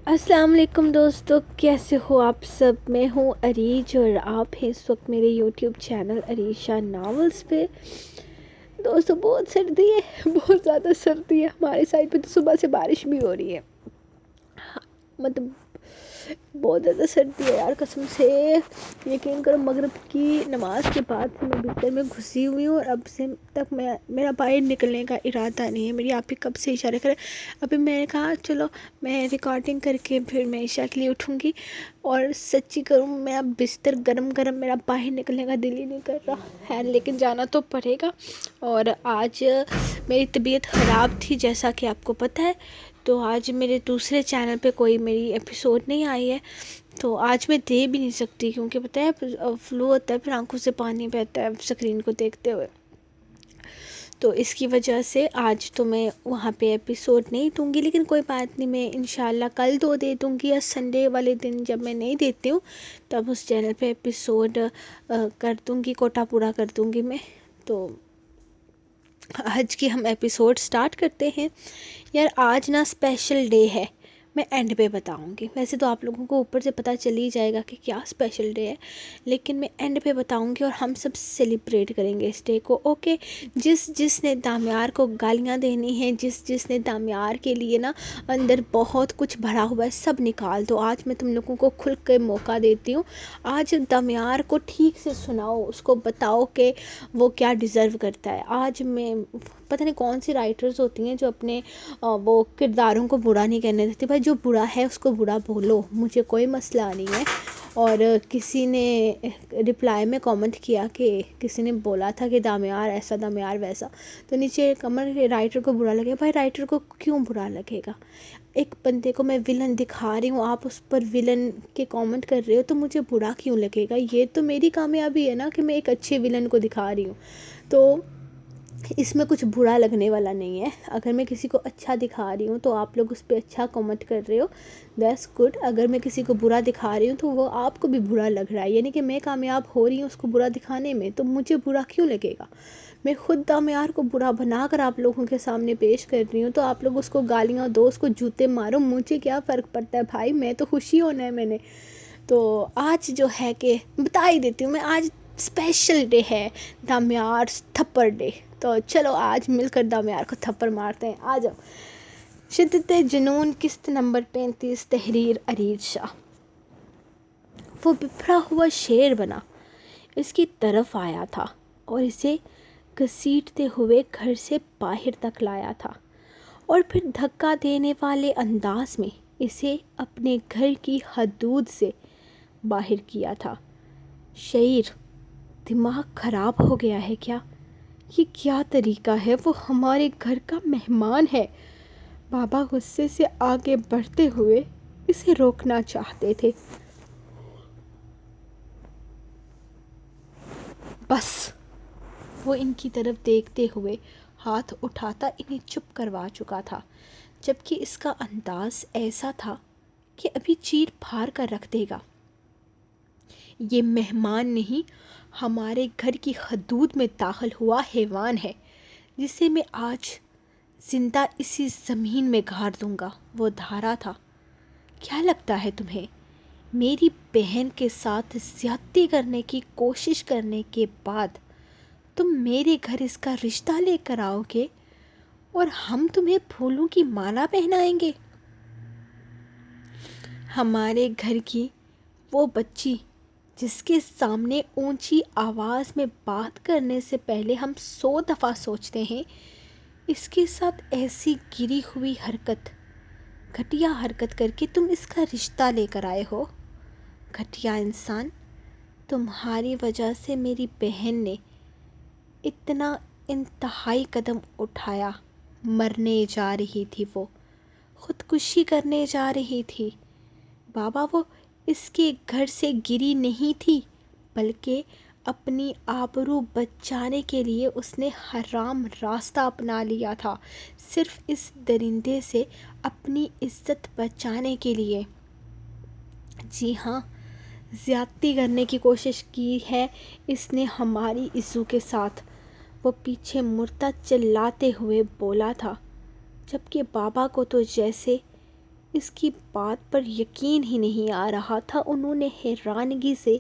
السلام علیکم دوستو، کیسے ہو آپ سب؟ میں ہوں عریج اور آپ ہیں اس وقت میرے یوٹیوب چینل عریشہ ناولز پہ۔ دوستو بہت سردی ہے، بہت زیادہ سردی ہے ہمارے سائڈ پہ، تو صبح سے بارش بھی ہو رہی ہے۔ مطلب بہت زیادہ سردی ہے یار، قسم سے یقین کرو مغرب کی نماز کے بعد سے میں بستر میں گھسی ہوئی ہوں اور اب سے تک میرا باہر نکلنے کا ارادہ نہیں ہے۔ میری آپ ہی کب سے اشارے کرے، ابھی میں نے کہا چلو میں ریکارڈنگ کر کے پھر میں عشاء کے لیے اٹھوں گی، اور سچی کروں میں اب بستر گرم گرم، میرا باہر نکلنے کا دل ہی نہیں کر رہا ہے، لیکن جانا تو پڑے گا۔ اور آج میری طبیعت خراب تھی جیسا کہ آپ کو پتہ ہے، تو آج میرے دوسرے چینل پہ کوئی میری ایپیسوڈ نہیں آئی ہے، تو آج میں دے بھی نہیں سکتی، کیونکہ پتہ ہے فلو ہوتا ہے، پھر آنکھوں سے پانی بہتا ہے اسکرین کو دیکھتے ہوئے، تو اس کی وجہ سے آج تو میں وہاں پہ ایپیسوڈ نہیں دوں گی۔ لیکن کوئی بات نہیں، میں انشاءاللہ کل دو دے دوں گی، یا سنڈے والے دن جب میں نہیں دیتی ہوں تب اس چینل پہ ایپیسوڈ کر دوں گی، کوٹا پورا کر دوں گی میں۔ تو آج کی ہم ایپیسوڈ سٹارٹ کرتے ہیں۔ یار آج نا اسپیشل ڈے ہے، میں اینڈ پہ بتاؤں گی، ویسے تو آپ لوگوں کو اوپر سے پتہ چل ہی جائے گا کہ کیا اسپیشل ڈے ہے، لیکن میں اینڈ پہ بتاؤں گی اور ہم سب سیلیبریٹ کریں گے اس ڈے کو، اوکے؟ جس نے دامیار کو گالیاں دینی ہیں، جس نے دامیار کے لیے نا اندر بہت کچھ بھرا ہوا ہے، سب نکال دو۔ آج میں تم لوگوں کو کھل کے موقع دیتی ہوں، آج دامیار کو ٹھیک سے سناؤ، اس کو بتاؤ کہ وہ کیا ڈیزرو کرتا ہے۔ آج میں پتہ نہیں کون سی رائٹرز ہوتی ہیں جو اپنے وہ کرداروں کو برا نہیں کرنے دیتی، بھائی جو برا ہے اس کو برا بولو، مجھے کوئی مسئلہ نہیں ہے۔ اور کسی نے رپلائی میں کامنٹ کیا کہ کسی نے بولا تھا کہ دامیار ایسا دامیار ویسا، تو نیچے کمنٹ رائٹر کو برا لگے، بھائی رائٹر کو کیوں برا لگے گا؟ ایک بندے کو میں ولن دکھا رہی ہوں، آپ اس پر ولن کے کامنٹ کر رہے ہو، تو مجھے برا کیوں لگے گا؟ یہ تو میری کامیابی ہے نا کہ میں ایک اچھے ولن کو دکھا رہی ہوں، تو اس میں کچھ برا لگنے والا نہیں ہے۔ اگر میں کسی کو اچھا دکھا رہی ہوں تو آپ لوگ اس پہ اچھا کامنٹ کر رہے ہو، دیٹس گڈ۔ اگر میں کسی کو برا دکھا رہی ہوں تو وہ آپ کو بھی برا لگ رہا ہے، یعنی کہ میں کامیاب ہو رہی ہوں اس کو برا دکھانے میں، تو مجھے برا کیوں لگے گا؟ میں خود دامیار کو برا بنا کر آپ لوگوں کے سامنے پیش کر رہی ہوں، تو آپ لوگ اس کو گالیاں دو، اس کو جوتے مارو، مجھے کیا فرق پڑتا ہے بھائی؟ میں تو خوشی ہونا ہے میں نے۔ تو آج جو ہے کہ بتا ہی دیتی ہوں میں، آج اسپیشل ڈے ہے، دامیار تھپڑ ڈے، تو چلو آج مل کر دامیار کو تھپڑ مارتے ہیں، آ جاؤ۔ شدت جنون، قسط نمبر 35، تحریر عریج شاہ۔ وہ بپھرا ہوا شیر بنا اس کی طرف آیا تھا اور اسے گھسیٹتے ہوئے گھر سے باہر تک لایا تھا، اور پھر دھکا دینے والے انداز میں اسے اپنے گھر کی حدود سے باہر کیا تھا۔ شعر، دماغ خراب ہو گیا ہے کیا؟ یہ کیا طریقہ ہے؟ وہ ہمارے گھر کا مہمان ہے۔ بابا غصے سے آگے بڑھتے ہوئے اسے روکنا چاہتے تھے۔ بس، وہ ان کی طرف دیکھتے ہوئے ہاتھ اٹھاتا انہیں چپ کروا چکا تھا، جبکہ اس کا انداز ایسا تھا کہ ابھی چیر پھاڑ کر رکھ دے گا۔ یہ مہمان نہیں، ہمارے گھر کی حدود میں داخل ہوا حیوان ہے، جسے میں آج زندہ اسی زمین میں گاڑ دوں گا۔ وہ دھارا تھا۔ کیا لگتا ہے تمہیں میری بہن کے ساتھ زیادتی کرنے کی کوشش کرنے کے بعد تم میرے گھر اس کا رشتہ لے کر آؤ گے اور ہم تمہیں پھولوں کی مالا پہنائیں گے؟ ہمارے گھر کی وہ بچی جس کے سامنے اونچی آواز میں بات کرنے سے پہلے ہم 100 دفعہ سوچتے ہیں، اس کے ساتھ ایسی گری ہوئی حرکت، گھٹیا حرکت کر کے تم اس کا رشتہ لے کر آئے ہو۔ گھٹیا انسان، تمہاری وجہ سے میری بہن نے اتنا انتہائی قدم اٹھایا، مرنے جا رہی تھی، وہ خودکشی کرنے جا رہی تھی۔ بابا، وہ اس کے گھر سے گری نہیں تھی، بلکہ اپنی آبرو بچانے کے لیے اس نے حرام راستہ اپنا لیا تھا، صرف اس درندے سے اپنی عزت بچانے کے لیے۔ جی ہاں، زیادتی کرنے کی کوشش کی ہے اس نے ہماری عزو کے ساتھ، وہ پیچھے مڑتا چلاتے ہوئے بولا تھا، جبکہ بابا کو تو جیسے اس کی بات پر یقین ہی نہیں آ رہا تھا۔ انہوں نے حیرانگی سے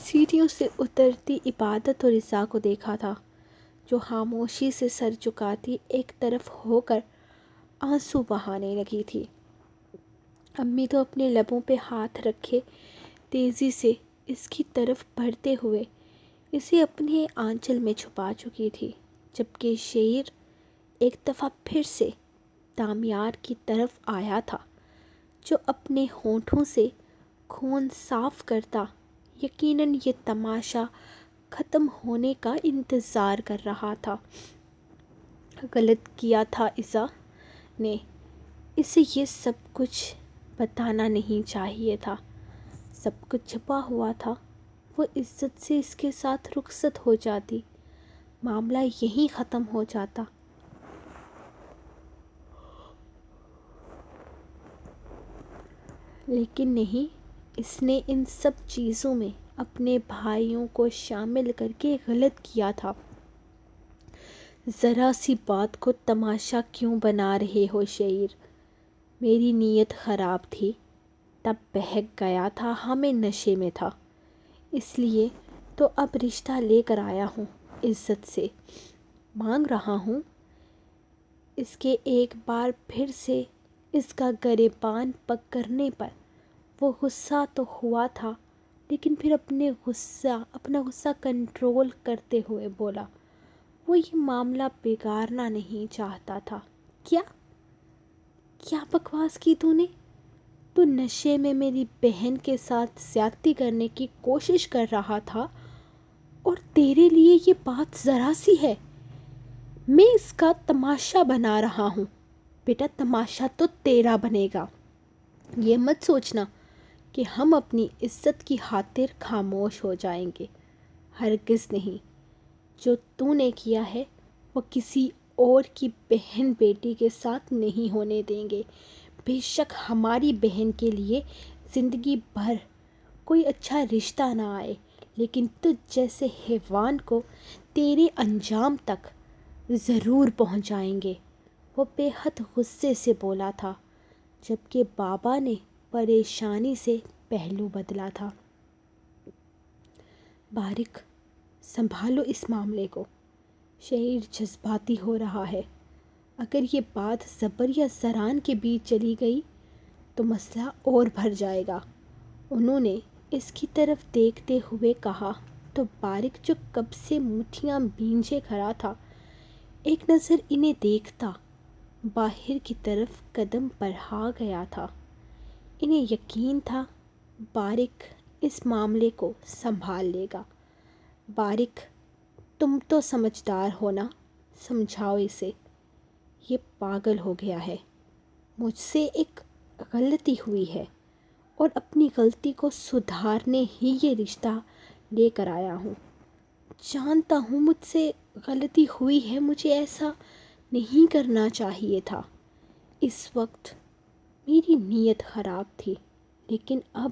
سیڑھیوں سے اترتی عبادت اور رضا کو دیکھا تھا، جو خاموشی سے سر جھکاتی ایک طرف ہو کر آنسو بہانے لگی تھی۔ امی تو اپنے لبوں پہ ہاتھ رکھے تیزی سے اس کی طرف بڑھتے ہوئے اسے اپنے آنچل میں چھپا چکی تھی، جبکہ شعر ایک دفعہ پھر سے دامیار کی طرف آیا تھا، جو اپنے ہونٹوں سے خون صاف کرتا یقیناً یہ تماشا ختم ہونے کا انتظار کر رہا تھا۔ غلط کیا تھا عزا نے، اسے یہ سب کچھ بتانا نہیں چاہیے تھا۔ سب کچھ چھپا ہوا تھا، وہ عزت سے اس کے ساتھ رخصت ہو جاتی، معاملہ یہیں ختم ہو جاتا۔ لیکن نہیں، اس نے ان سب چیزوں میں اپنے بھائیوں کو شامل کر کے غلط کیا تھا۔ ذرا سی بات کو تماشا کیوں بنا رہے ہو شعر؟ میری نیت خراب تھی، تب بہک گیا تھا، ہمیں نشے میں تھا، اس لیے تو اب رشتہ لے کر آیا ہوں، عزت سے مانگ رہا ہوں۔ اس کے ایک بار پھر سے اس کا گریبان پکڑنے پر وہ غصہ تو ہوا تھا، لیکن پھر اپنا غصہ کنٹرول کرتے ہوئے بولا، وہ یہ معاملہ بگاڑنا نہیں چاہتا تھا۔ کیا بکواس کی تو نے؟ تو نشے میں میری بہن کے ساتھ زیادتی کرنے کی کوشش کر رہا تھا، اور تیرے لیے یہ بات ذرا سی ہے؟ میں اس کا تماشا بنا رہا ہوں۔ بیٹا، تماشا تو تیرا بنے گا۔ یہ مت سوچنا کہ ہم اپنی عزت کی خاطر خاموش ہو جائیں گے، ہرگز نہیں۔ جو تو نے کیا ہے وہ کسی اور کی بہن بیٹی کے ساتھ نہیں ہونے دیں گے۔ بے شک ہماری بہن کے لیے زندگی بھر کوئی اچھا رشتہ نہ آئے، لیکن تجھ جیسے حیوان کو تیرے انجام تک ضرور پہنچائیں گے۔ وہ بے حد غصے سے بولا تھا، جبکہ بابا نے پریشانی سے پہلو بدلا تھا۔ بارک، سنبھالو اس معاملے کو، شعر جذباتی ہو رہا ہے۔ اگر یہ بات زبر یا زران کے بیچ چلی گئی تو مسئلہ اور بڑھ جائے گا۔ انہوں نے اس کی طرف دیکھتے ہوئے کہا تو بارک، جو کب سے مٹھیاں بھینجے کھڑا تھا، ایک نظر انہیں دیکھتا باہر کی طرف قدم بڑھا گیا تھا۔ انہیں یقین تھا بارک اس معاملے کو سنبھال لے گا۔ بارک، تم تو سمجھدار ہو نا، سمجھاؤ اسے، یہ پاگل ہو گیا ہے۔ مجھ سے ایک غلطی ہوئی ہے اور اپنی غلطی کو سدھارنے ہی یہ رشتہ لے کر آیا ہوں۔ جانتا ہوں مجھ سے غلطی ہوئی ہے، مجھے ایسا نہیں کرنا چاہیے تھا۔ اس وقت میری نیت خراب تھی، لیکن اب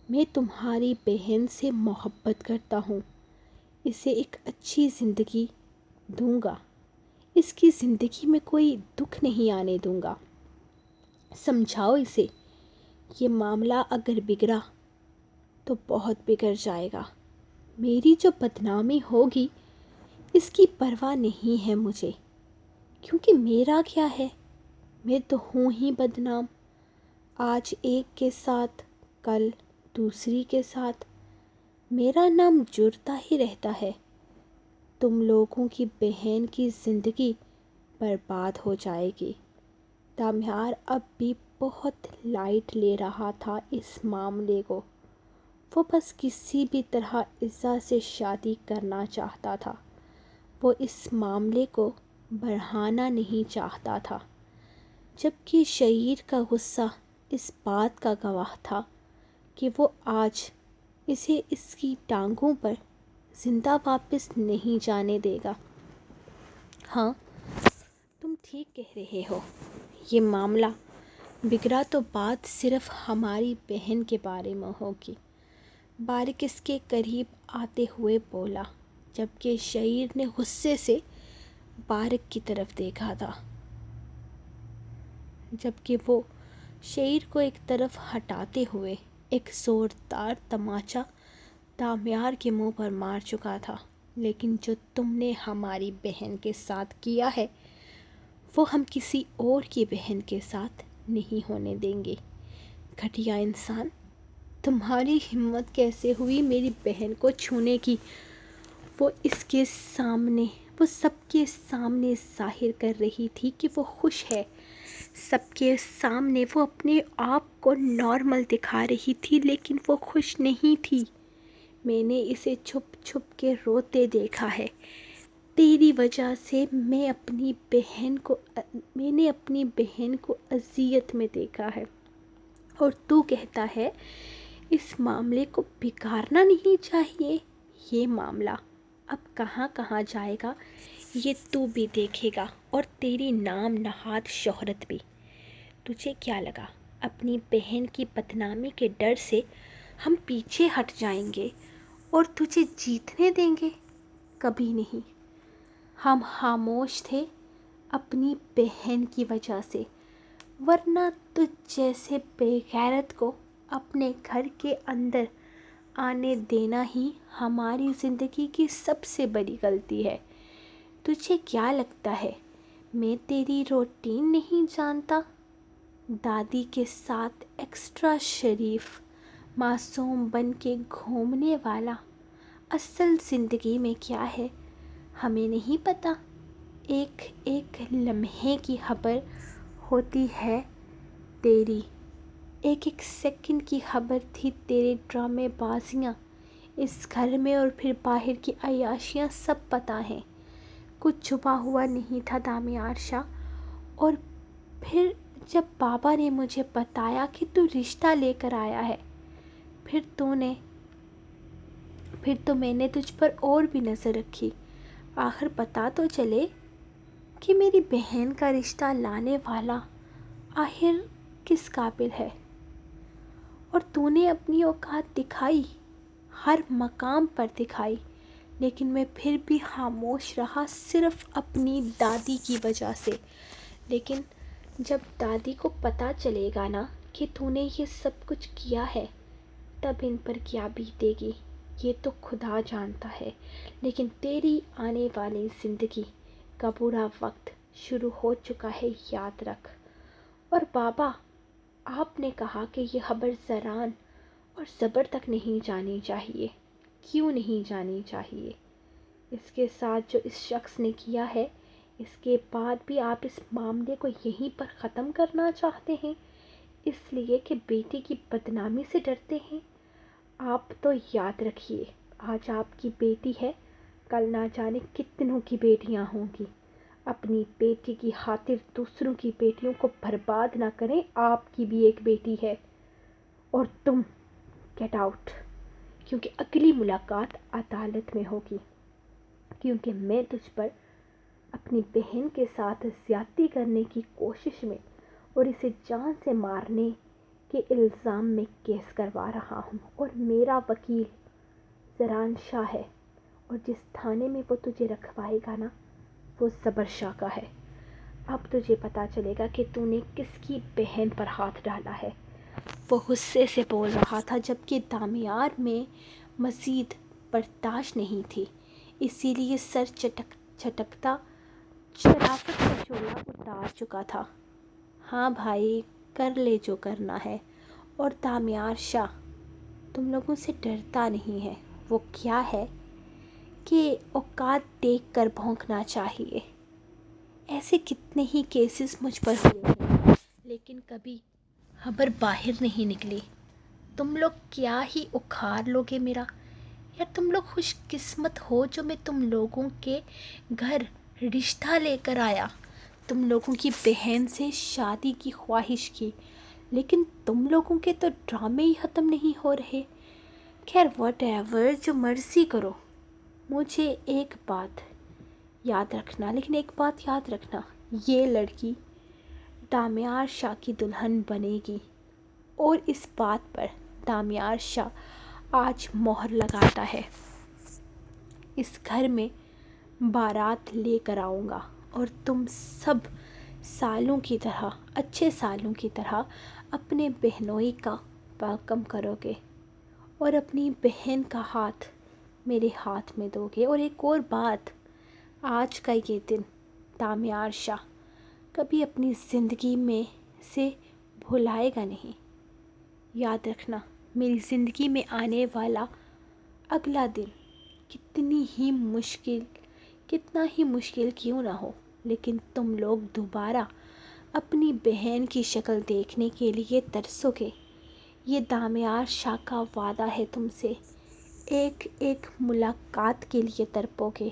میں تمہاری بہن سے محبت کرتا ہوں، اسے ایک اچھی زندگی دوں گا، اس کی زندگی میں کوئی دکھ نہیں آنے دوں گا۔ سمجھاؤ اسے، یہ معاملہ اگر بگڑا تو بہت بگڑ جائے گا۔ میری جو بدنامی ہوگی اس کی پرواہ نہیں ہے مجھے، کیونکہ میرا کیا ہے، میں تو ہوں ہی بدنام۔ آج ایک کے ساتھ، کل دوسری کے ساتھ میرا نام جڑتا ہی رہتا ہے۔ تم لوگوں کی بہن کی زندگی برباد ہو جائے گی۔ دامیار اب بھی بہت لائٹ لے رہا تھا اس معاملے کو۔ وہ بس کسی بھی طرح عزا سے شادی کرنا چاہتا تھا، وہ اس معاملے کو بڑھانا نہیں چاہتا تھا، جبکہ شعر کا غصہ اس بات کا گواہ تھا کہ وہ آج اسے اس کی ٹانگوں پر زندہ واپس نہیں جانے دے گا۔ ہاں، تم ٹھیک کہہ رہے ہو، یہ معاملہ بگڑا تو بات صرف ہماری بہن کے بارے میں ہوگی۔ بارک اس کے قریب آتے ہوئے بولا، جبکہ شعر نے غصے سے بارک کی طرف دیکھا تھا، جبکہ وہ شیر کو ایک طرف ہٹاتے ہوئے ایک زوردار تماچا دامیار کے منہ پر مار چکا تھا۔ لیکن جو تم نے ہماری بہن کے ساتھ کیا ہے وہ ہم کسی اور کی بہن کے ساتھ نہیں ہونے دیں گے۔ گھٹیا انسان، تمہاری ہمت کیسے ہوئی میری بہن کو چھونے کی؟ وہ سب کے سامنے ظاہر کر رہی تھی کہ وہ خوش ہے، سب کے سامنے وہ اپنے آپ کو نارمل دکھا رہی تھی، لیکن وہ خوش نہیں تھی۔ میں نے اسے چھپ چھپ کے روتے دیکھا ہے۔ تیری وجہ سے میں نے اپنی بہن کو اذیت میں دیکھا ہے، اور تو کہتا ہے اس معاملے کو بگاڑنا نہیں چاہیے۔ یہ معاملہ اب کہاں کہاں جائے گا یہ تو بھی دیکھے گا، اور تیری نام نہاد شہرت بھی۔ تجھے کیا لگا اپنی بہن کی بدنامی کے ڈر سے ہم پیچھے ہٹ جائیں گے اور تجھے جیتنے دیں گے؟ کبھی نہیں۔ ہم خاموش تھے اپنی بہن کی وجہ سے، ورنہ تجھ جیسے بے غیرت کو اپنے گھر کے اندر آنے دینا ہی ہماری زندگی کی سب سے بڑی غلطی ہے۔ تجھے کیا لگتا ہے میں تیری روٹین نہیں جانتا؟ دادی کے ساتھ ایکسٹرا شریف معصوم بن کے گھومنے والا اصل زندگی میں کیا ہے ہمیں نہیں پتہ۔ ایک ایک لمحے کی خبر ہوتی ہے تیری، ایک ایک سیکنڈ کی خبر تھی تیرے ڈرامے بازیاں، اس گھر میں اور پھر باہر کی عیاشیاں سب پتہ ہیں۔ کچھ چھپا ہوا نہیں تھا دامیار شاہ۔ اور پھر جب بابا نے مجھے بتایا کہ تو رشتہ لے کر آیا ہے، پھر تو میں نے تجھ پر اور بھی نظر رکھی۔ آخر پتہ تو چلے کہ میری بہن کا رشتہ لانے والا آخر کس قابل ہے۔ اور تو نے اپنی اوقات دکھائی، ہر مقام پر دکھائی، لیکن میں پھر بھی خاموش رہا، صرف اپنی دادی کی وجہ سے۔ لیکن جب دادی کو پتہ چلے گا نا کہ تو نے یہ سب کچھ کیا ہے، تب ان پر کیا بیتے گی یہ تو خدا جانتا ہے۔ لیکن تیری آنے والی زندگی کا برا وقت شروع ہو چکا ہے، یاد رکھ۔ اور بابا، آپ نے کہا کہ یہ خبر زران اور زبر تک نہیں جانی چاہیے۔ کیوں نہیں جانی چاہیے؟ اس کے ساتھ جو اس شخص نے کیا ہے، اس کے بعد بھی آپ اس معاملے کو یہیں پر ختم کرنا چاہتے ہیں، اس لیے کہ بیٹی کی بدنامی سے ڈرتے ہیں؟ آپ تو یاد رکھیے، آج آپ کی بیٹی ہے، کل نہ جانے کتنوں کی بیٹیاں ہوں گی۔ اپنی بیٹی کی خاطر دوسروں کی بیٹیوں کو برباد نہ کریں، آپ کی بھی ایک بیٹی ہے۔ اور تم گیٹ آؤٹ، کیونکہ اگلی ملاقات عدالت میں ہوگی، کیونکہ میں تجھ پر اپنی بہن کے ساتھ زیادتی کرنے کی کوشش میں اور اسے جان سے مارنے کے الزام میں کیس کروا رہا ہوں، اور میرا وکیل زران شاہ ہے، اور جس تھانے میں وہ تجھے رکھوائے گا نا وہ زبر شاہ کا ہے۔ اب تجھے پتا چلے گا کہ تو نے کس کی بہن پر ہاتھ ڈالا ہے۔ وہ غصے سے بول رہا تھا، جبکہ دامیار میں مزید برداشت نہیں تھی، اسی لیے سر چٹکتا شرافت کا چولا اتار چکا تھا۔ ہاں بھائی، کر لے جو کرنا ہے۔ اور دامیار شاہ تم لوگوں سے ڈرتا نہیں ہے، وہ کیا ہے کہ اوقات دیکھ کر بھونکنا چاہیے۔ ایسے کتنے ہی کیسز مجھ پر ہوئے ہیں، لیکن کبھی خبر باہر نہیں نکلی۔ تم لوگ کیا ہی اکھاڑ لوگے میرا؟ یا تم لوگ خوش قسمت ہو جو میں تم لوگوں کے گھر رشتہ لے کر آیا، تم لوگوں کی بہن سے شادی کی خواہش کی، لیکن تم لوگوں کے تو ڈرامے ہی ختم نہیں ہو رہے۔ خیر واٹ ایور، جو مرضی کرو، مجھے ایک بات یاد رکھنا، یہ لڑکی دامیار شاہ کی دلہن بنے گی، اور اس بات پر دامیار شاہ آج مہر لگاتا ہے۔ اس گھر میں بارات لے کر آؤں گا اور تم سب سالوں کی طرح، اچھے سالوں کی طرح اپنے بہنوئی کا ویلکم کرو گے اور اپنی بہن کا ہاتھ میرے ہاتھ میں دو گے۔ اور ایک اور بات، آج کا یہ دن دامیار شاہ کبھی اپنی زندگی میں سے بھلائے گا نہیں۔ یاد رکھنا، میری زندگی میں آنے والا اگلا دن کتنا ہی مشکل کیوں نہ ہو، لیکن تم لوگ دوبارہ اپنی بہن کی شکل دیکھنے کے لیے ترسو گے۔ یہ دامیار شاہ کا وعدہ ہے تم سے، ایک ایک ملاقات کے لیے تڑپو گے۔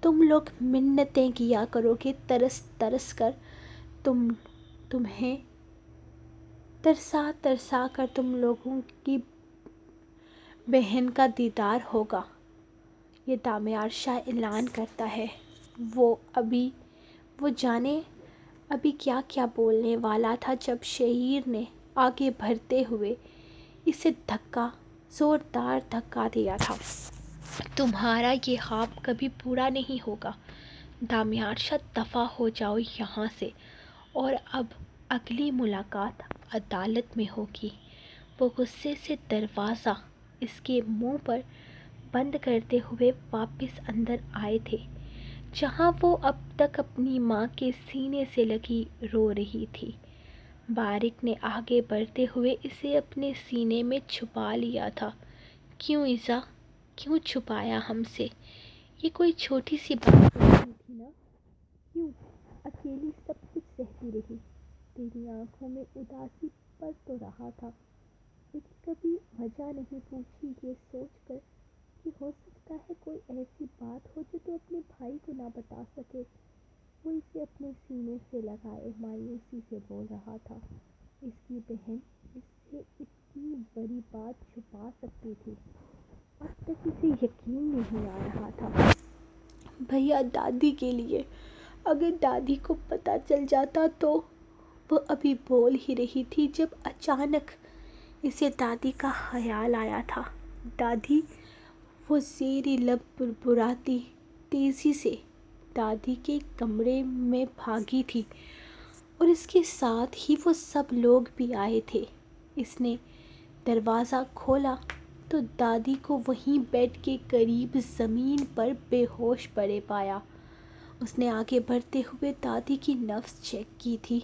تم لوگ منتیں کیا کرو گے، ترس ترس کر تمہیں ترسا ترسا کر تم لوگوں کی بہن کا دیدار ہوگا۔ یہ دامیار شاہ اعلان کرتا ہے۔ وہ جانے ابھی کیا کیا بولنے والا تھا جب شعیر نے آگے بڑھتے ہوئے اسے زوردار دھکا دیا تھا۔ تمہارا یہ خواب کبھی پورا نہیں ہوگا دامیار شاہ، دفع ہو جاؤ یہاں سے، اور اب اگلی ملاقات عدالت میں ہوگی۔ وہ غصے سے دروازہ اس کے منہ پر بند کرتے ہوئے واپس اندر آئے تھے، جہاں وہ اب تک اپنی ماں کے سینے سے لگی رو رہی تھی۔ بارق نے آگے بڑھتے ہوئے اسے اپنے سینے میں چھپا لیا تھا۔ کیوں ایزا، کیوں چھپایا ہم سے؟ یہ کوئی چھوٹی سی بات نہیں تھی نا؟ کیوں اکیلی سب کچھ سہتی رہی؟ تیری آنکھوں میں اداسی پڑ تو رہا تھا، لیکن کبھی وجہ نہیں پوچھی، یہ سوچ کر کہ ہو سکتا ہے کوئی ایسی بات ہو جو تو اپنے بھائی کو نہ بتا سکے۔ وہ اسے اپنے سینے سے لگائے مایوسی سے بول رہا تھا، اس کی بہن اس سے اتنی بڑی بات چھپا سکتی تھی؟ اب تک اسے یقین نہیں آ رہا تھا۔ بھیا دادی کے لیے، اگر دادی کو پتہ چل جاتا تو… وہ ابھی بول ہی رہی تھی جب اچانک اسے دادی کا خیال آیا تھا۔ دادی! وہ زیر لب بربراتی تیزی سے دادی کے کمرے میں بھاگی تھی، اور اس کے ساتھ ہی وہ سب لوگ بھی آئے تھے۔ اس نے دروازہ کھولا تو دادی کو وہیں بیڈ کے قریب زمین پر بے ہوش پڑے پایا۔ اس نے آگے بڑھتے ہوئے دادی کی نبض چیک کی تھی،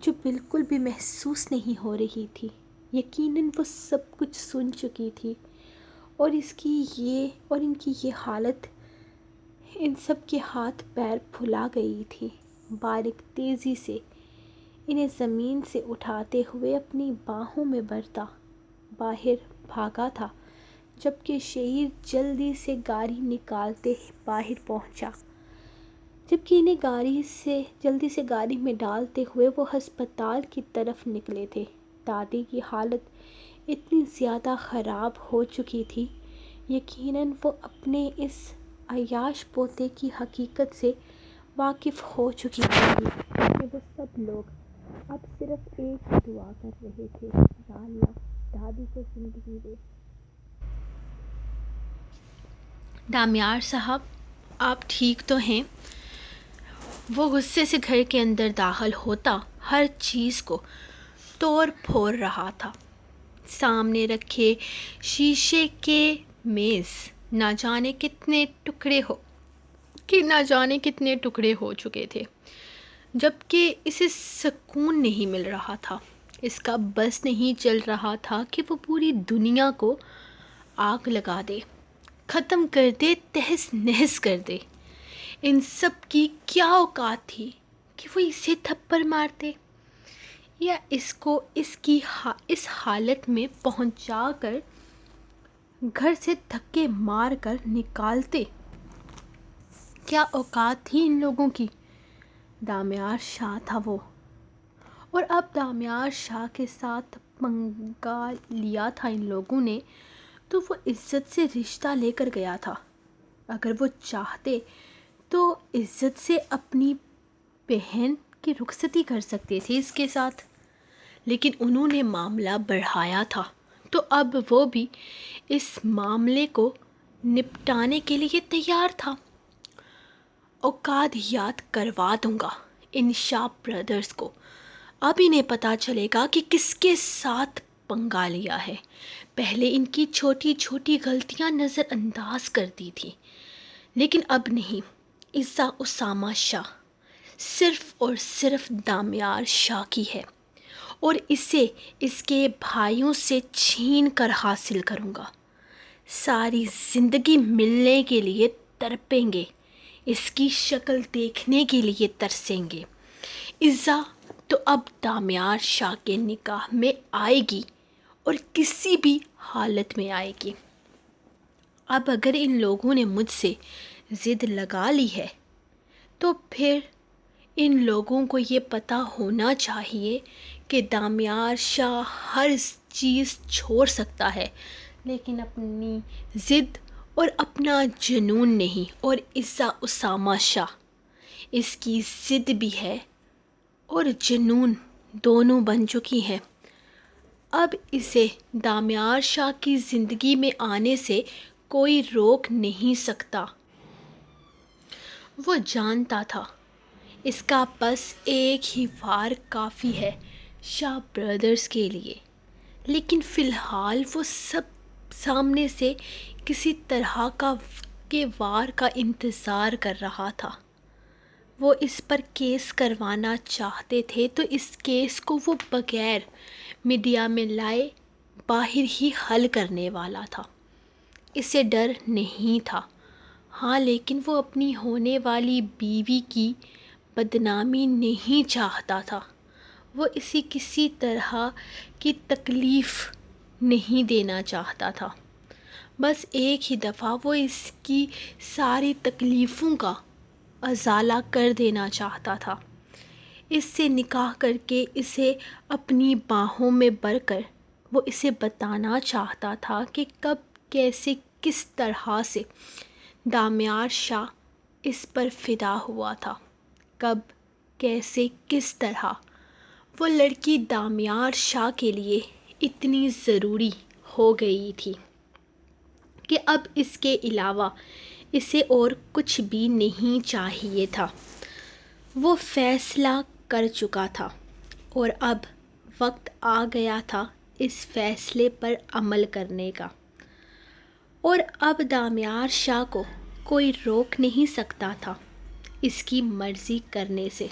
جو بالکل بھی محسوس نہیں ہو رہی تھی۔ یقیناً وہ سب کچھ سن چکی تھی، اور ان کی یہ حالت ان سب کے ہاتھ پیر پھلا گئی تھی۔ بارق تیزی سے انہیں زمین سے اٹھاتے ہوئے اپنی باہوں میں بھرتا باہر بھاگا تھا، جبکہ شعیر جلدی سے گاڑی نکالتے باہر پہنچا۔ جبکہ انہیں جلدی سے گاڑی میں ڈالتے ہوئے وہ ہسپتال کی طرف نکلے تھے۔ دادی کی حالت اتنی زیادہ خراب ہو چکی تھی، یقیناً وہ اپنے اس عیاش پوتے کی حقیقت سے واقف ہو چکی تھی کہ وہ سب لوگ اب صرف ایک دعا کر رہے تھے، یا اللہ دادی کو زندگی دے۔ دامیار صاحب، آپ ٹھیک تو ہیں؟ وہ غصے سے گھر کے اندر داخل ہوتا ہر چیز کو توڑ پھوڑ رہا تھا۔ سامنے رکھے شیشے کے میز نہ جانے کتنے ٹکڑے ہو چکے تھے، جبکہ اسے سکون نہیں مل رہا تھا۔ اس کا بس نہیں چل رہا تھا کہ وہ پوری دنیا کو آگ لگا دے، ختم کر دے، تہس نہس کر دے۔ ان سب کی کیا اوقات تھی کہ وہ اسے تھپڑ مارتے، یا اس کو اس حالت میں پہنچا کر گھر سے دھکے مار کر نکالتے؟ کیا اوقات تھی ان لوگوں کی؟ دامیار شاہ تھا وہ، اور اب دامیار شاہ کے ساتھ پنگا لیا تھا ان لوگوں نے تو وہ عزت سے رشتہ لے کر گیا تھا۔ اگر وہ چاہتے تو عزت سے اپنی بہن کی رخصتی کر سکتے تھے اس کے ساتھ، لیکن انہوں نے معاملہ بڑھایا تھا، تو اب وہ بھی اس معاملے کو نپٹانے کے لیے تیار تھا۔ اوقات یاد کروا دوں گا ان شاہ برادرز کو. اب انہیں پتہ چلے گا کہ کس کے ساتھ پنگا لیا ہے. پہلے ان کی چھوٹی چھوٹی غلطیاں نظر انداز کرتی تھی، لیکن اب نہیں. عزا اسامہ شاہ صرف اور صرف دامیار شاہ کی ہے، اور اسے اس کے بھائیوں سے چھین کر حاصل کروں گا. ساری زندگی ملنے کے لیے تڑپیں گے، اس کی شکل دیکھنے کے لیے ترسیں گے. عزا تو اب دامیار شاہ کے نکاح میں آئے گی، اور کسی بھی حالت میں آئے گی. اب اگر ان لوگوں نے مجھ سے ضد لگا لی ہے تو پھر ان لوگوں کو یہ پتہ ہونا چاہیے کہ دامیار شاہ ہر چیز چھوڑ سکتا ہے، لیکن اپنی ضد اور اپنا جنون نہیں. اور عزا اسامہ شاہ اس کی ضد بھی ہے اور جنون دونوں بن چکی ہے. اب اسے دامیار شاہ کی زندگی میں آنے سے کوئی روک نہیں سکتا. وہ جانتا تھا اس کا بس ایک ہی وار کافی ہے شاہ برادرز کے لیے، لیکن فی الحال وہ سب سامنے سے کسی طرح کے وار کا انتظار کر رہا تھا. وہ اس پر کیس کروانا چاہتے تھے تو اس کیس کو وہ بغیر میڈیا میں لائے باہر ہی حل کرنے والا تھا. اسے ڈر نہیں تھا، ہاں، لیکن وہ اپنی ہونے والی بیوی کی بدنامی نہیں چاہتا تھا. وہ اسے کسی طرح کی تکلیف نہیں دینا چاہتا تھا. بس ایک ہی دفعہ وہ اس کی ساری تکلیفوں کا ازالہ کر دینا چاہتا تھا. اس سے نکاح کر کے اسے اپنی باہوں میں بھر کر وہ اسے بتانا چاہتا تھا کہ کب، کیسے، کس طرح سے دامیار شاہ اس پر فدا ہوا تھا. کب، کیسے، کس طرح وہ لڑکی دامیار شاہ کے لیے اتنی ضروری ہو گئی تھی کہ اب اس کے علاوہ اسے اور کچھ بھی نہیں چاہیے تھا. وہ فیصلہ کر چکا تھا اور اب وقت آ گیا تھا اس فیصلے پر عمل کرنے کا. اور اب دامیار شاہ کو کوئی روک نہیں سکتا تھا اس کی مرضی کرنے سے.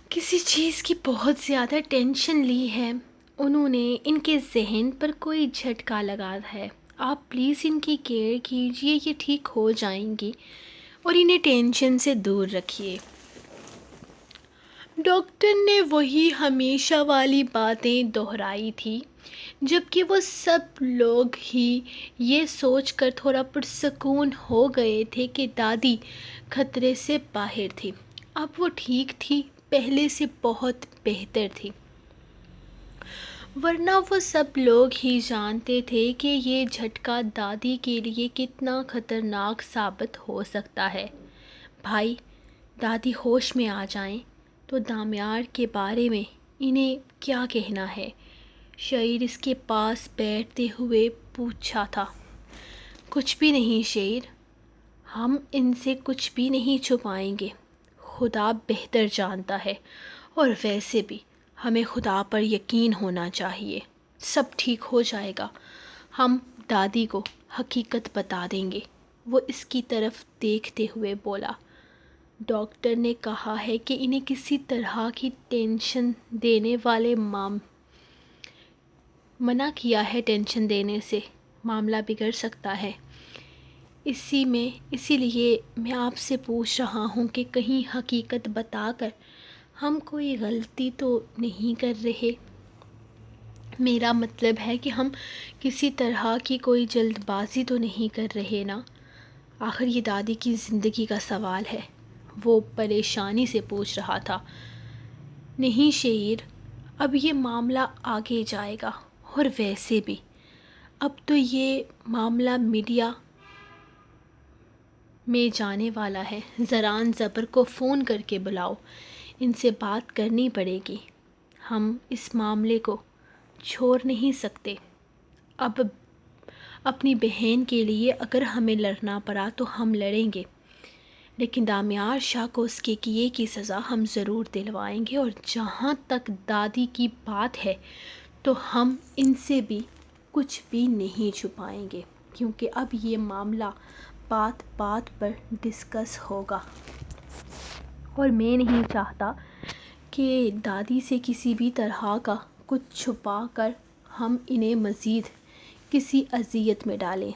کسی چیز کی بہت زیادہ ٹینشن لی ہے انہوں نے. ان کے ذہن پر کوئی جھٹکا لگا ہے. آپ پلیز ان کی کیئر کیجیے، یہ ٹھیک ہو جائیں گی اور انہیں ٹینشن سے دور رکھیے. ڈاکٹر نے وہی ہمیشہ والی باتیں دہرائی تھی، جبکہ وہ سب لوگ ہی یہ سوچ کر تھوڑا پرسکون ہو گئے تھے کہ دادی خطرے سے باہر تھی. اب وہ ٹھیک تھی، پہلے سے بہت بہتر تھی. ورنہ وہ سب لوگ ہی جانتے تھے کہ یہ جھٹکا دادی کے لیے کتنا خطرناک ثابت ہو سکتا ہے. بھائی، دادی ہوش میں آ جائیں تو دامیار کے بارے میں انہیں کیا کہنا ہے؟ شعر اس کے پاس بیٹھتے ہوئے پوچھا تھا. کچھ بھی نہیں شعر، ہم ان سے کچھ بھی نہیں چھپائیں گے. خدا بہتر جانتا ہے، اور ویسے بھی ہمیں خدا پر یقین ہونا چاہیے. سب ٹھیک ہو جائے گا. ہم دادی کو حقیقت بتا دیں گے. وہ اس کی طرف دیکھتے ہوئے بولا. ڈاکٹر نے کہا ہے کہ انہیں کسی طرح کی ٹینشن دینے والے منع کیا ہے. ٹینشن دینے سے معاملہ بگڑ سکتا ہے. اسی لیے میں آپ سے پوچھ رہا ہوں کہ کہیں حقیقت بتا کر ہم کوئی غلطی تو نہیں کر رہے. میرا مطلب ہے کہ ہم کسی طرح کی کوئی جلد بازی تو نہیں کر رہے نا؟ آخر یہ دادی کی زندگی کا سوال ہے. وہ پریشانی سے پوچھ رہا تھا. نہیں شعر، اب یہ معاملہ آگے جائے گا، اور ویسے بھی اب تو یہ معاملہ میڈیا میں جانے والا ہے. زران زبر کو فون کر کے بلاؤ، ان سے بات کرنی پڑے گی. ہم اس معاملے کو چھوڑ نہیں سکتے. اپنی بہن کے لیے اگر ہمیں لڑنا پڑا تو ہم لڑیں گے، لیکن دامیار شاہ کو اس کے کیے کی سزا ہم ضرور دلوائیں گے۔ اور جہاں تک دادی کی بات ہے تو ہم ان سے بھی کچھ بھی نہیں چھپائیں گے، کیونکہ اب یہ معاملہ بات بات پر ڈسکس ہوگا، اور میں نہیں چاہتا کہ دادی سے کسی بھی طرح کا کچھ چھپا کر ہم انہیں مزید کسی اذیت میں ڈالیں۔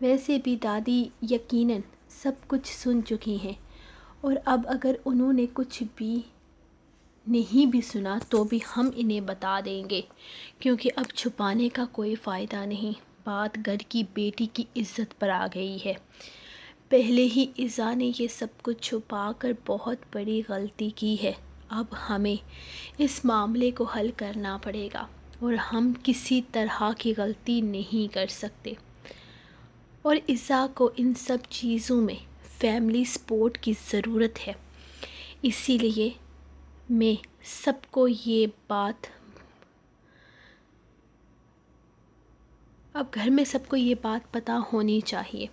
ویسے بھی دادی یقیناً سب کچھ سن چکی ہیں، اور اب اگر انہوں نے کچھ بھی نہیں بھی سنا تو بھی ہم انہیں بتا دیں گے، کیونکہ اب چھپانے کا کوئی فائدہ نہیں۔ بات گھر کی بیٹی کی عزت پر آ گئی ہے۔ پہلے ہی ایزا نے یہ سب کچھ چھپا کر بہت بڑی غلطی کی ہے۔ اب ہمیں اس معاملے کو حل کرنا پڑے گا، اور ہم کسی طرح کی غلطی نہیں کر سکتے، اور ایزا کو ان سب چیزوں میں فیملی سپورٹ کی ضرورت ہے۔ اسی لیے میں سب کو یہ بات اب گھر میں سب کو یہ بات پتہ ہونی چاہیے۔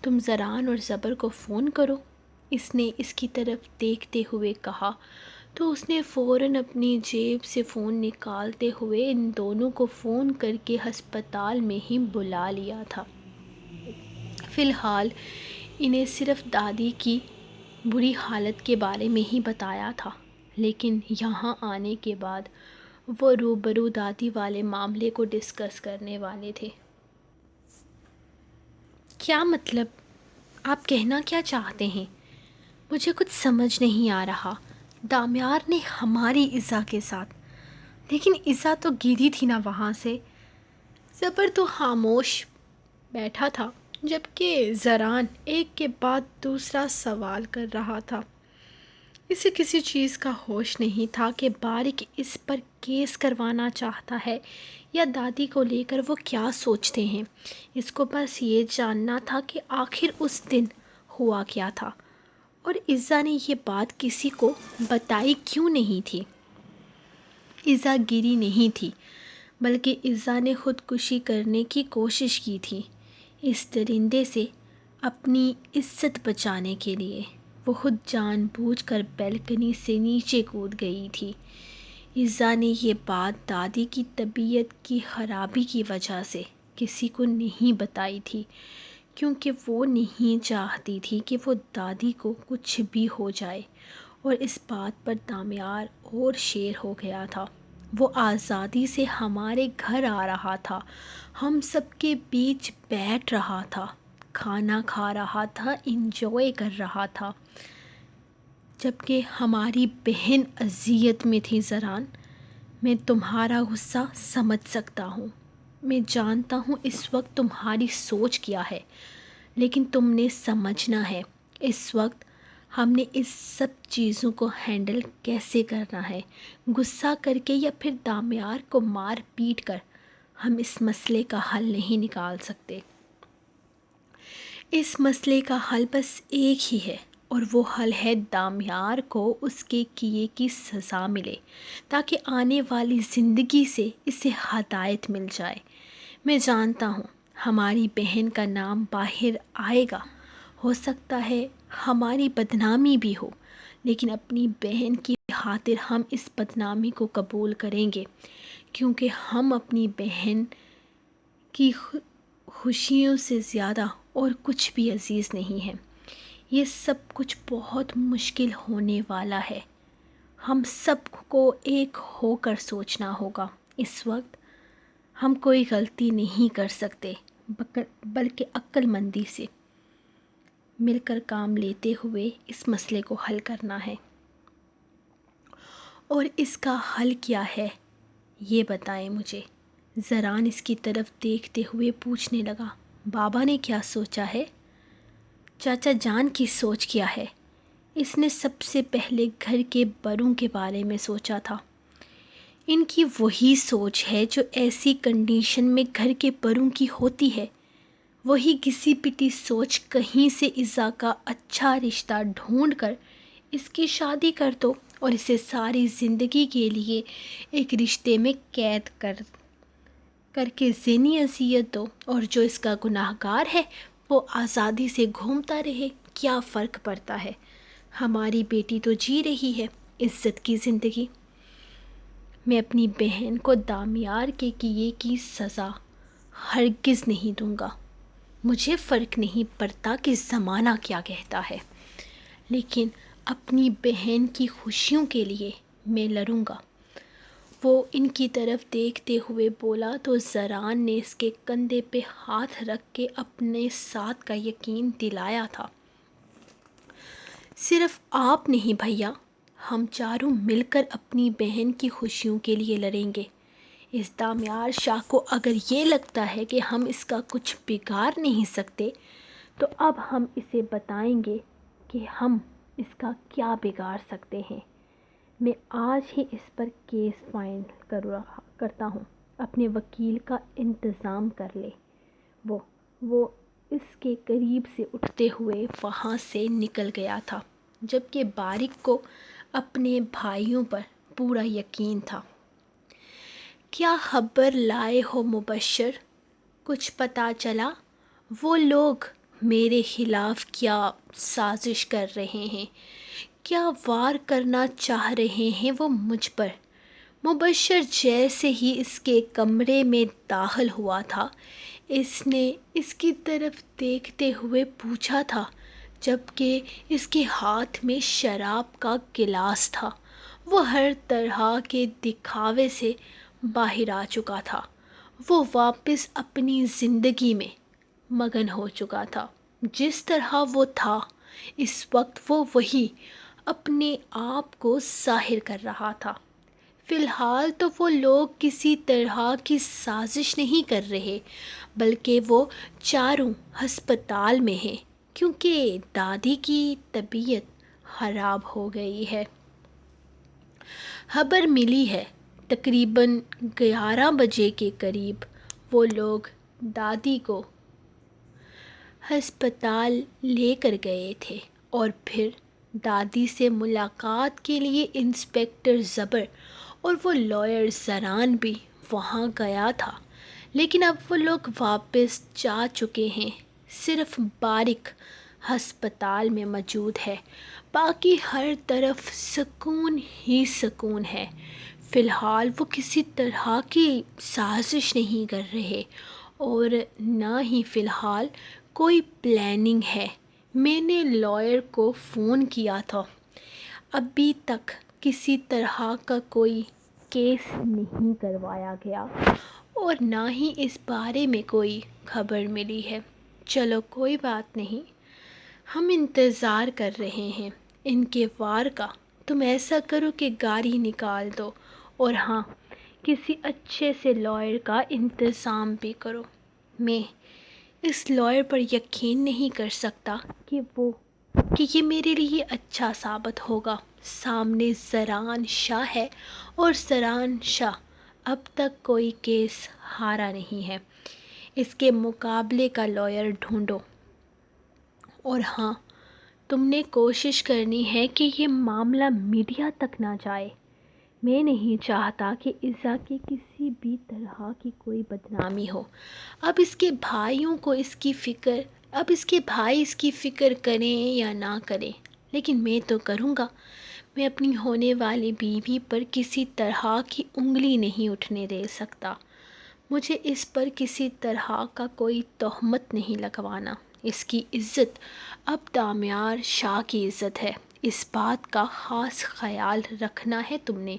تم زران اور زبر کو فون کرو، اس نے اس کی طرف دیکھتے ہوئے کہا، تو اس نے فوراً اپنی جیب سے فون نکالتے ہوئے ان دونوں کو فون کر کے ہسپتال میں ہی بلا لیا تھا۔ فی الحال انہیں صرف دادی کی بری حالت کے بارے میں ہی بتایا تھا، لیکن یہاں آنے کے بعد وہ روبرو دادی والے معاملے کو ڈسکس کرنے والے تھے۔ کیا مطلب؟ آپ کہنا کیا چاہتے ہیں؟ مجھے کچھ سمجھ نہیں آ رہا۔ دامیار نے ہماری ایزا کے ساتھ، لیکن ایزا تو گری تھی نا وہاں سے۔ زبر تو خاموش بیٹھا تھا، جبکہ زران ایک کے بعد دوسرا سوال کر رہا تھا۔ اسے کسی چیز کا ہوش نہیں تھا کہ بارق اس پر کیس کروانا چاہتا ہے یا دادی کو لے کر وہ کیا سوچتے ہیں۔ اس کو بس یہ جاننا تھا کہ آخر اس دن ہوا کیا تھا، اور ایزا نے یہ بات کسی کو بتائی کیوں نہیں تھی۔ ایزا گری نہیں تھی، بلکہ ایزا نے خودکشی کرنے کی کوشش کی تھی، اس درندے سے اپنی عزت بچانے کے لیے۔ وہ خود جان بوجھ کر بیلکنی سے نیچے کود گئی تھی۔ ایزا نے یہ بات دادی کی طبیعت کی خرابی کی وجہ سے کسی کو نہیں بتائی تھی، کیونکہ وہ نہیں چاہتی تھی کہ وہ دادی کو کچھ بھی ہو جائے، اور اس بات پر دامیار اور شیر ہو گیا تھا۔ وہ آزادی سے ہمارے گھر آ رہا تھا، ہم سب کے بیچ بیٹھ رہا تھا، کھانا کھا رہا تھا، انجوائے کر رہا تھا، جبکہ ہماری بہن اذیت میں تھی۔ زران، میں تمہارا غصہ سمجھ سکتا ہوں، میں جانتا ہوں اس وقت تمہاری سوچ کیا ہے، لیکن تم نے سمجھنا ہے اس وقت ہم نے اس سب چیزوں کو ہینڈل کیسے کرنا ہے۔ غصہ کر کے یا پھر دامیار کو مار پیٹ کر ہم اس مسئلے کا حل نہیں نکال سکتے۔ اس مسئلے کا حل بس ایک ہی ہے، اور وہ حل ہے دامیار کو اس کے کیے کی سزا ملے، تاکہ آنے والی زندگی سے اسے ہدایت مل جائے۔ میں جانتا ہوں ہماری بہن کا نام باہر آئے گا، ہو سکتا ہے ہماری بدنامی بھی ہو، لیکن اپنی بہن کی خاطر ہم اس بدنامی کو قبول کریں گے، کیونکہ ہم اپنی بہن کی خوشیوں سے زیادہ اور کچھ بھی عزیز نہیں ہیں۔ یہ سب کچھ بہت مشکل ہونے والا ہے، ہم سب کو ایک ہو کر سوچنا ہوگا۔ اس وقت ہم کوئی غلطی نہیں کر سکتے، بلکہ عقل مندی سے مل کر کام لیتے ہوئے اس مسئلے کو حل کرنا ہے۔ اور اس کا حل کیا ہے یہ بتائیں مجھے۔ زران اس کی طرف دیکھتے ہوئے پوچھنے لگا، بابا نے کیا سوچا ہے؟ چاچا جان کی سوچ کیا ہے؟ اس نے سب سے پہلے گھر کے بڑوں کے بارے میں سوچا تھا۔ ان کی وہی سوچ ہے جو ایسی کنڈیشن میں گھر کے بڑوں کی ہوتی ہے۔ وہی گھسی پٹی سوچ کہیں سے ایزا کا اچھا رشتہ ڈھونڈ کر اس کی شادی کر دو، اور اسے ساری زندگی کے لیے ایک رشتے میں قید کر کر کے ذہنی اذیت دو، اور جو اس کا گناہگار ہے وہ آزادی سے گھومتا رہے، کیا فرق پڑتا ہے؟ ہماری بیٹی تو جی رہی ہے عزت کی زندگی۔ میں اپنی بہن کو دامیار کے کیے کی سزا ہرگز نہیں دوں گا۔ مجھے فرق نہیں پڑتا کہ زمانہ کیا کہتا ہے، لیکن اپنی بہن کی خوشیوں کے لیے میں لڑوں گا۔ وہ ان کی طرف دیکھتے ہوئے بولا تو زران نے اس کے کندھے پہ ہاتھ رکھ کے اپنے ساتھ کا یقین دلایا تھا۔ صرف آپ نہیں بھیا، ہم چاروں مل کر اپنی بہن کی خوشیوں کے لیے لڑیں گے۔ اس دامیار شاہ کو اگر یہ لگتا ہے کہ ہم اس کا کچھ بگاڑ نہیں سکتے، تو اب ہم اسے بتائیں گے کہ ہم اس کا کیا بگاڑ سکتے ہیں۔ میں آج ہی اس پر کیس فائل کرتا ہوں، اپنے وکیل کا انتظام کر لے۔ وہ اس کے قریب سے اٹھتے ہوئے وہاں سے نکل گیا تھا، جبکہ بارق کو اپنے بھائیوں پر پورا یقین تھا۔ کیا خبر لائے ہو مبشر؟ کچھ پتہ چلا؟ وہ لوگ میرے خلاف کیا سازش کر رہے ہیں؟ کیا وار کرنا چاہ رہے ہیں وہ مجھ پر؟ مبشر جیسے ہی اس کے کمرے میں داخل ہوا تھا، اس نے اس کی طرف دیکھتے ہوئے پوچھا تھا، جبکہ اس کے ہاتھ میں شراب کا گلاس تھا۔ وہ ہر طرح کے دکھاوے سے باہر آ چکا تھا۔ وہ واپس اپنی زندگی میں مگن ہو چکا تھا۔ جس طرح وہ تھا اس وقت وہ وہی اپنے آپ کو ظاہر کر رہا تھا۔ فی الحال تو وہ لوگ کسی طرح کی سازش نہیں کر رہے، بلکہ وہ چاروں ہسپتال میں ہیں، کیونکہ دادی کی طبیعت خراب ہو گئی ہے۔ خبر ملی ہے تقریباً 11 بجے کے قریب وہ لوگ دادی کو ہسپتال لے کر گئے تھے، اور پھر دادی سے ملاقات کے لیے انسپکٹر زبر اور وہ لائر زران بھی وہاں گیا تھا، لیکن اب وہ لوگ واپس جا چکے ہیں۔ صرف بارق ہسپتال میں موجود ہے، باقی ہر طرف سکون ہی سکون ہے۔ فی الحال وہ کسی طرح کی سازش نہیں کر رہے، اور نہ ہی فی الحال کوئی پلاننگ ہے۔ میں نے لائر کو فون کیا تھا، ابھی تک کسی طرح کا کوئی کیس نہیں کروایا گیا، اور نہ ہی اس بارے میں کوئی خبر ملی ہے۔ چلو کوئی بات نہیں، ہم انتظار کر رہے ہیں ان کے وار کا۔ تم ایسا کرو کہ گاڑی نکال دو، اور ہاں، کسی اچھے سے لائر کا انتظام بھی کرو۔ میں اس لائر پر یقین نہیں کر سکتا کہ یہ میرے لیے اچھا ثابت ہوگا۔ سامنے زران شاہ ہے، اور زران شاہ اب تک کوئی کیس ہارا نہیں ہے۔ اس کے مقابلے کا لائر ڈھونڈو، اور ہاں، تم نے کوشش کرنی ہے کہ یہ معاملہ میڈیا تک نہ جائے۔ میں نہیں چاہتا کہ عزا کی کسی بھی طرح کی کوئی بدنامی ہو۔ اب اس کے بھائی اس کی فکر کریں یا نہ کریں، لیکن میں تو کروں گا۔ میں اپنی ہونے والی بیوی پر کسی طرح کی انگلی نہیں اٹھنے دے سکتا۔ مجھے اس پر کسی طرح کا کوئی تہمت نہیں لگوانا۔ اس کی عزت اب دامیار شاہ کی عزت ہے، اس بات کا خاص خیال رکھنا ہے تم نے۔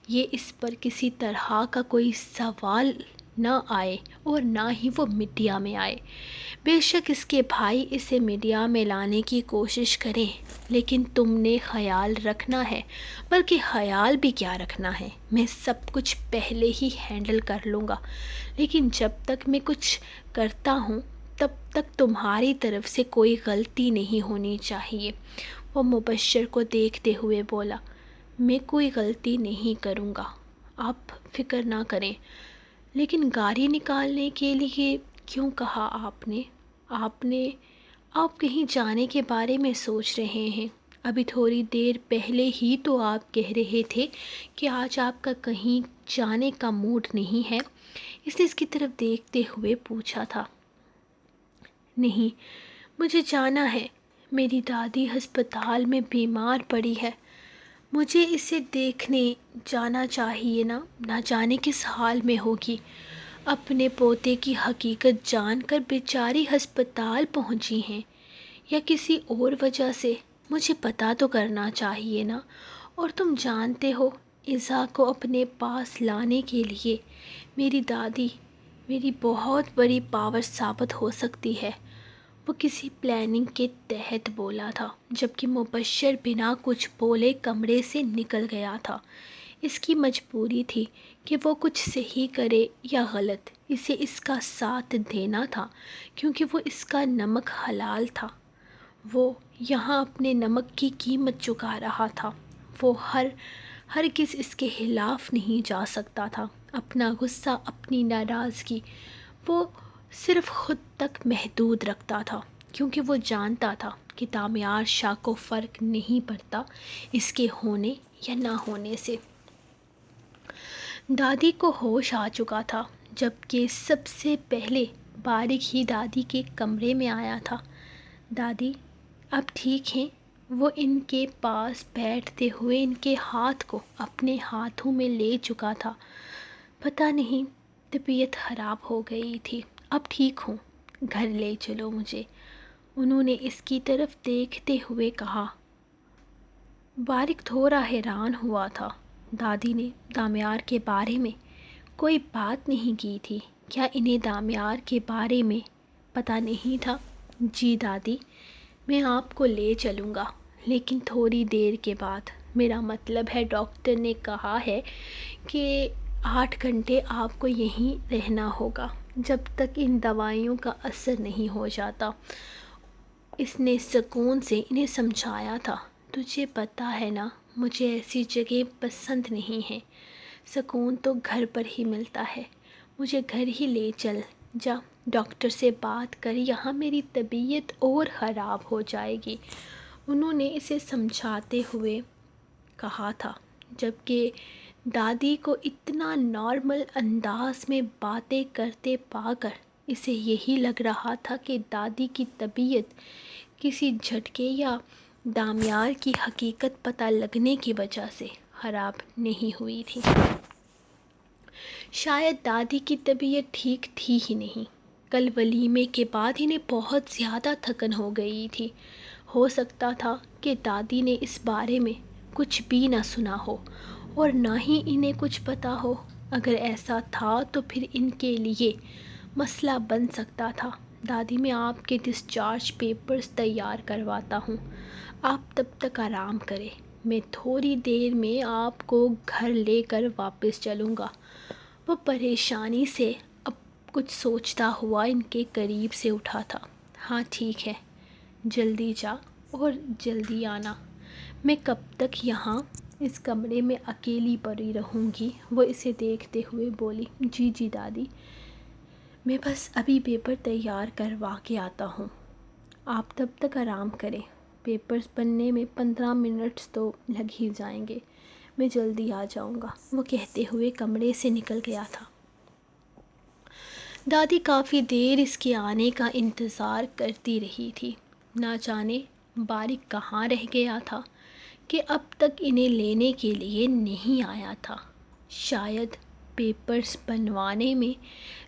یہ اس پر کسی طرح کا کوئی سوال نہ آئے، اور نہ ہی وہ میڈیا میں آئے۔ بے شک اس کے بھائی اسے میڈیا میں لانے کی کوشش کریں، لیکن تم نے خیال رکھنا ہے۔ بلکہ خیال بھی کیا رکھنا ہے، میں سب کچھ پہلے ہی ہینڈل کر لوں گا، لیکن جب تک میں کچھ کرتا ہوں تب تک تمہاری طرف سے کوئی غلطی نہیں ہونی چاہیے۔ وہ مبشر کو دیکھتے ہوئے بولا، میں کوئی غلطی نہیں کروں گا، آپ فکر نہ کریں۔ لیکن گاڑی نکالنے کے لیے کیوں کہا آپ کہیں جانے کے بارے میں سوچ رہے ہیں؟ ابھی تھوڑی دیر پہلے ہی تو آپ کہہ رہے تھے کہ آج آپ کا کہیں جانے کا موڈ نہیں ہے؟ اس نے اس کی طرف دیکھتے ہوئے پوچھا تھا۔ نہیں، مجھے جانا ہے، میری دادی ہسپتال میں بیمار پڑی ہے، مجھے اسے دیکھنے جانا چاہیے نا، نہ جانے کس حال میں ہوگی۔ اپنے پوتے کی حقیقت جان کر بیچاری ہسپتال پہنچی ہیں یا کسی اور وجہ سے، مجھے پتہ تو کرنا چاہیے نا۔ اور تم جانتے ہو ایزا کو اپنے پاس لانے کے لیے میری دادی میری بہت بڑی پاور ثابت ہو سکتی ہے۔ وہ کسی پلاننگ کے تحت بولا تھا، جبکہ مبشر بنا کچھ بولے کمرے سے نکل گیا تھا۔ اس کی مجبوری تھی کہ وہ کچھ صحیح کرے یا غلط، اسے اس کا ساتھ دینا تھا کیونکہ وہ اس کا نمک حلال تھا۔ وہ یہاں اپنے نمک کی قیمت چکا رہا تھا۔ وہ ہرگز اس کے خلاف نہیں جا سکتا تھا۔ اپنا غصہ، اپنی ناراضگی وہ صرف خود تک محدود رکھتا تھا، کیونکہ وہ جانتا تھا کہ دامیار شاہ کو فرق نہیں پڑتا اس کے ہونے یا نہ ہونے سے۔ دادی کو ہوش آ چکا تھا جبکہ سب سے پہلے بارق ہی دادی کے کمرے میں آیا تھا۔ دادی اب ٹھیک ہیں؟ وہ ان کے پاس بیٹھتے ہوئے ان کے ہاتھ کو اپنے ہاتھوں میں لے چکا تھا۔ پتہ نہیں، طبیعت خراب ہو گئی تھی، اب ٹھیک ہوں، گھر لے چلو مجھے، انہوں نے اس کی طرف دیکھتے ہوئے کہا۔ بارق تھوڑا حیران ہوا تھا۔ دادی نے دامیار کے بارے میں کوئی بات نہیں کی تھی؟ کیا انہیں دامیار کے بارے میں پتہ نہیں تھا؟ جی دادی، میں آپ کو لے چلوں گا، لیکن تھوڑی دیر کے بعد۔ میرا مطلب ہے ڈاکٹر نے کہا ہے کہ 8 گھنٹے آپ کو یہیں رہنا ہوگا جب تک ان دوائیوں کا اثر نہیں ہو جاتا۔ اس نے سکون سے انہیں سمجھایا تھا۔ تجھے پتہ ہے نا، مجھے ایسی جگہ پسند نہیں ہے، سکون تو گھر پر ہی ملتا ہے، مجھے گھر ہی لے چل جا، ڈاکٹر سے بات کر، یہاں میری طبیعت اور خراب ہو جائے گی، انہوں نے اسے سمجھاتے ہوئے کہا تھا، جبکہ دادی کو اتنا نارمل انداز میں باتیں کرتے پا کر اسے یہی لگ رہا تھا کہ دادی کی طبیعت کسی جھٹکے یا دامیار کی حقیقت پتہ لگنے کی وجہ سے خراب نہیں ہوئی تھی۔ شاید دادی کی طبیعت ٹھیک تھی ہی نہیں، کل ولیمے کے بعد انہیں بہت زیادہ تھکن ہو گئی تھی۔ ہو سکتا تھا کہ دادی نے اس بارے میں کچھ بھی نہ سنا ہو اور نہ ہی انہیں کچھ پتہ ہو۔ اگر ایسا تھا تو پھر ان کے لیے مسئلہ بن سکتا تھا۔ دادی، میں آپ کے ڈسچارج پیپرز تیار کرواتا ہوں، آپ تب تک آرام کریں، میں تھوڑی دیر میں آپ کو گھر لے کر واپس چلوں گا۔ وہ پریشانی سے اب کچھ سوچتا ہوا ان کے قریب سے اٹھا تھا۔ ہاں ٹھیک ہے، جلدی جا اور جلدی آنا، میں کب تک یہاں اس کمرے میں اکیلی پڑی رہوں گی؟ وہ اسے دیکھتے ہوئے بولی۔ جی جی دادی، میں بس ابھی پیپر تیار کروا کے آتا ہوں، آپ تب تک آرام کریں، پیپرز بننے میں 15 منٹس تو لگ ہی جائیں گے، میں جلدی آ جاؤں گا، وہ کہتے ہوئے کمرے سے نکل گیا تھا۔ دادی کافی دیر اس کے آنے کا انتظار کرتی رہی تھی۔ نہ جانے بارق کہاں رہ گیا تھا کہ اب تک انہیں لینے کے لیے نہیں آیا تھا۔ شاید پیپرز بنوانے میں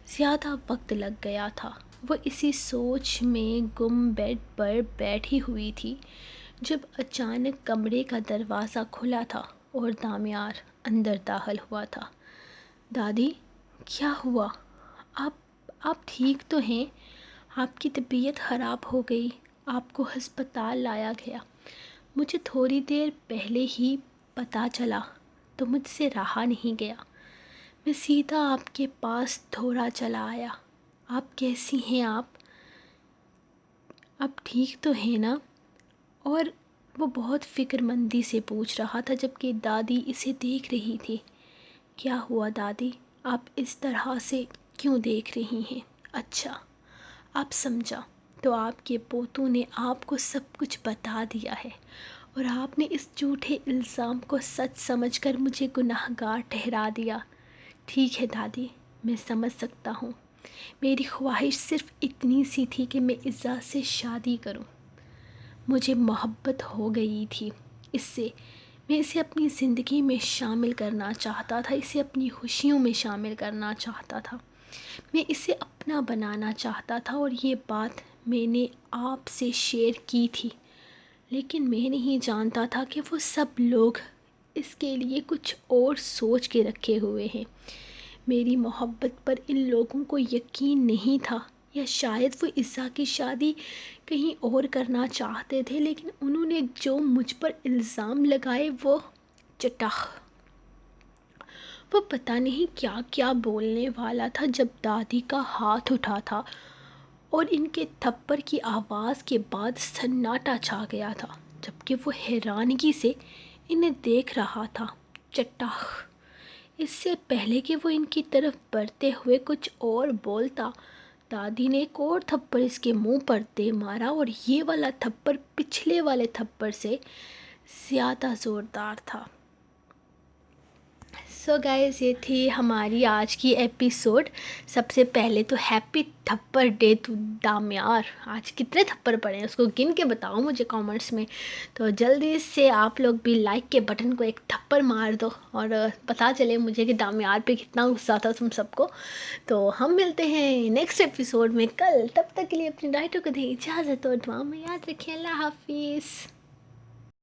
زیادہ وقت لگ گیا تھا۔ وہ اسی سوچ میں گم بیڈ پر بیٹھی ہوئی تھی جب اچانک کمرے کا دروازہ کھلا تھا اور دامیار اندر داخل ہوا تھا۔ دادی، کیا ہوا؟ آپ ٹھیک تو ہیں؟ آپ کی طبیعت خراب ہو گئی، آپ کو ہسپتال لایا گیا، مجھے تھوڑی دیر پہلے ہی پتہ چلا تو مجھ سے رہا نہیں گیا، میں سیدھا آپ کے پاس دوڑا چلا آیا۔ آپ کیسی ہیں؟ آپ ٹھیک تو ہیں نا؟ اور وہ بہت فکر مندی سے پوچھ رہا تھا جبکہ دادی اسے دیکھ رہی تھی۔ کیا ہوا دادی؟ آپ اس طرح سے کیوں دیکھ رہی ہیں؟ اچھا، آپ سمجھا، تو آپ کے پوتوں نے آپ کو سب کچھ بتا دیا ہے اور آپ نے اس جھوٹے الزام کو سچ سمجھ کر مجھے گنہگار ٹھہرا دیا۔ ٹھیک ہے دادی، میں سمجھ سکتا ہوں، میری خواہش صرف اتنی سی تھی کہ میں عزت سے شادی کروں۔ مجھے محبت ہو گئی تھی اس سے، میں اسے اپنی زندگی میں شامل کرنا چاہتا تھا، اسے اپنی خوشیوں میں شامل کرنا چاہتا تھا، میں اسے اپنا بنانا چاہتا تھا، اور یہ بات میں نے آپ سے شیئر کی تھی، لیکن میں نہیں جانتا تھا کہ وہ سب لوگ اس کے لیے کچھ اور سوچ کے رکھے ہوئے ہیں۔ میری محبت پر ان لوگوں کو یقین نہیں تھا، یا شاید وہ عزا کی شادی کہیں اور کرنا چاہتے تھے، لیکن انہوں نے جو مجھ پر الزام لگائے وہ چٹاخ، وہ پتہ نہیں کیا کیا بولنے والا تھا جب دادی کا ہاتھ اٹھا تھا، اور ان کے تھپڑ کی آواز کے بعد سناٹا چھا گیا تھا، جبکہ وہ حیرانگی سے انہیں دیکھ رہا تھا۔ چٹاخ! اس سے پہلے کہ وہ ان کی طرف بڑھتے ہوئے کچھ اور بولتا، دادی نے ایک اور تھپڑ اس کے منہ پر دے مارا، اور یہ والا تھپڑ پچھلے والے تھپڑ سے زیادہ زوردار تھا۔ سو گائز، یہ تھی ہماری آج کی ایپیسوڈ۔ سب سے پہلے تو ہیپی تھپڑ ڈے ٹو دامیار۔ آج کتنے تھپڑ پڑے ہیں اس کو گن کے بتاؤ مجھے کامنٹس میں۔ تو جلدی سے آپ لوگ بھی لائک کے بٹن کو ایک تھپڑ مار دو، اور پتہ چلے مجھے کہ دامیار پہ کتنا غصہ تھا تم سب کو۔ تو ہم ملتے ہیں نیکسٹ ایپیسوڈ میں کل، تب تک کے لیے اپنی ڈائٹوں کو دیں اجازت، اور دعا میں یاد رکھیں۔ اللہ حافظ۔